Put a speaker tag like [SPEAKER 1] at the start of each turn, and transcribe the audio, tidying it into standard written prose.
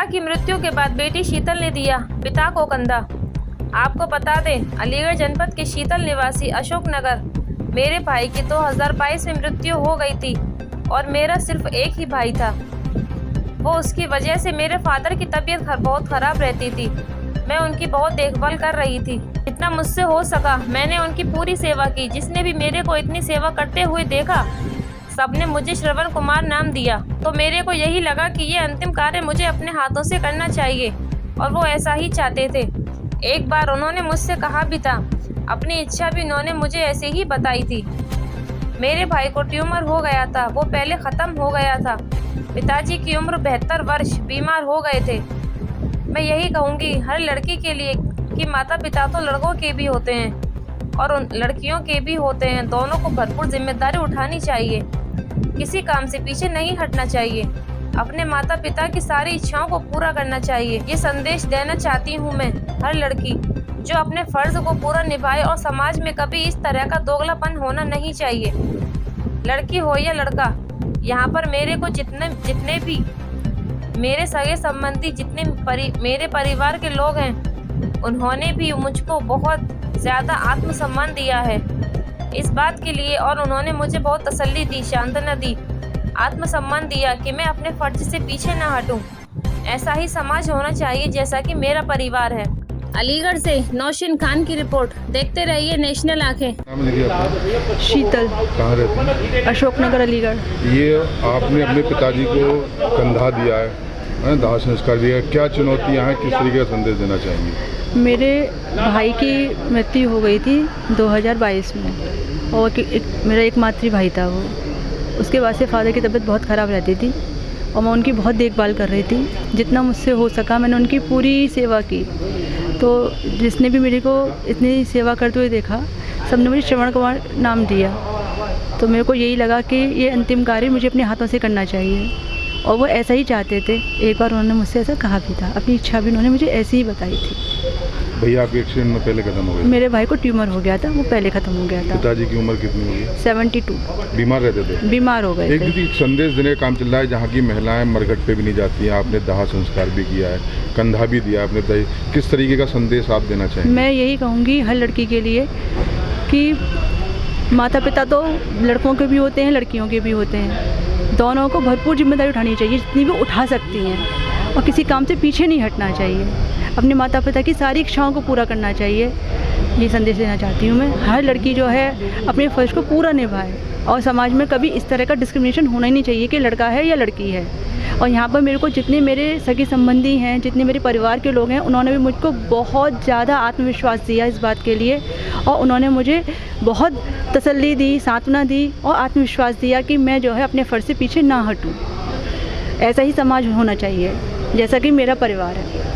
[SPEAKER 1] की मृत्यु के बाद बेटी शीतल ने दिया पिता को कंधा। आपको बता दें, अलीगढ़ जनपद के शीतल निवासी अशोक नगर मेरे भाई की 2022 में मृत्यु हो गई थी और मेरा सिर्फ एक ही भाई था। वो उसकी वजह से मेरे फादर की तबीयत बहुत ख़राब रहती थी। मैं उनकी बहुत देखभाल कर रही थी। जितना मुझसे हो सका मैंने उनकी पूरी सेवा की। जिसने भी मेरे को इतनी सेवा करते हुए देखा सबने मुझे श्रवण कुमार नाम दिया। तो मेरे को यही लगा कि ये अंतिम कार्य मुझे अपने हाथों से करना चाहिए और वो ऐसा ही चाहते थे। एक बार उन्होंने मुझसे कहा भी था, अपनी इच्छा भी उन्होंने मुझे ऐसे ही बताई थी। मेरे भाई को ट्यूमर हो गया था, वो पहले ख़त्म हो गया था। पिताजी की उम्र 72 वर्ष, बीमार हो गए थे। मैं यही कहूँगी हर लड़की के लिए कि माता पिता तो लड़कों के भी होते हैं और उन लड़कियों के भी होते हैं। दोनों को भरपूर जिम्मेदारी उठानी चाहिए, किसी काम से पीछे नहीं हटना चाहिए, अपने माता पिता की सारी इच्छाओं को पूरा करना चाहिए। ये संदेश देना चाहती हूँ मैं हर लड़की जो अपने फर्ज को पूरा निभाए और समाज में कभी इस तरह का दोगलापन होना नहीं चाहिए। लड़की हो या लड़का, यहाँ पर मेरे को जितने भी मेरे सगे संबंधी मेरे परिवार के लोग हैं उन्होंने भी मुझको बहुत ज़्यादा आत्मसम्मान दिया है इस बात के लिए, और उन्होंने मुझे बहुत तसल्ली दी, सांत्वना दी, आत्मसम्मान दिया कि मैं अपने फर्ज से पीछे ना हटूं। ऐसा ही समाज होना चाहिए जैसा कि मेरा परिवार है। अलीगढ़ से नौशीन खान की रिपोर्ट। देखते रहिए नेशनल आंखें।
[SPEAKER 2] शीतल।
[SPEAKER 3] कहाँ रहते हैं?
[SPEAKER 2] अशोक नगर, अलीगढ़।
[SPEAKER 3] ये आपने अपने पिताजी को कंधा दिया है, दाह संस्कार दिया, क्या चुनौतियाँ हैं, किस तरीके का संदेश देना चाहेंगे?
[SPEAKER 2] मेरे भाई की मृत्यु हो गई थी 2022 में और मेरा एक मातृ भाई था वो। उसके बाद से फादर की तबीयत बहुत ख़राब रहती थी और मैं उनकी बहुत देखभाल कर रही थी। जितना मुझसे हो सका मैंने उनकी पूरी सेवा की। तो जिसने भी मेरे को इतनी सेवा करते हुए देखा सबने मुझे श्रवण कुमार नाम दिया। तो मेरे को यही लगा कि ये अंतिम कार्य मुझे अपने हाथों से करना चाहिए और वो ऐसा ही चाहते थे। एक बार उन्होंने मुझसे ऐसा कहा भी था, अपनी इच्छा भी उन्होंने मुझे ऐसी ही बताई थी।
[SPEAKER 3] भैया आपके एक्सीडेंट में पहले खत्म हो गया?
[SPEAKER 2] मेरे भाई को ट्यूमर हो गया था, वो पहले ख़त्म हो गया था।
[SPEAKER 3] पिताजी की उम्र कितनी होगी?
[SPEAKER 2] 72।
[SPEAKER 3] बीमार रहते थे?
[SPEAKER 2] बीमार हो गए थे।
[SPEAKER 3] एक संदेश देने का काम चल रहा है जहाँ की महिलाएं मरघट पे भी नहीं जाती हैं। आपने दाह संस्कार भी किया है, कंधा भी दिया आपने, किस तरीके का संदेश आप देना चाहेंगे?
[SPEAKER 2] मैं यही कहूँगी हर लड़की के लिए कि माता पिता तो लड़कों के भी होते हैं, लड़कियों के भी होते हैं। दोनों को भरपूर जिम्मेदारी उठानी चाहिए जितनी भी उठा सकती हैं और किसी काम से पीछे नहीं हटना चाहिए। अपने माता पिता की सारी इच्छाओं को पूरा करना चाहिए। ये संदेश देना चाहती हूँ मैं। हर लड़की जो है अपने फ़र्ज को पूरा निभाए और समाज में कभी इस तरह का डिस्क्रिमिनेशन होना ही नहीं चाहिए कि लड़का है या लड़की है। और यहाँ पर मेरे को जितने मेरे सगे संबंधी हैं, जितने मेरे परिवार के लोग हैं, उन्होंने भी मुझको बहुत ज़्यादा आत्मविश्वास दिया इस बात के लिए और उन्होंने मुझे बहुत तसल्ली दी, सांत्वना दी और आत्मविश्वास दिया कि मैं जो है अपने फ़र्ज से पीछे ना हटूँ। ऐसा ही समाज होना चाहिए जैसा कि मेरा परिवार है।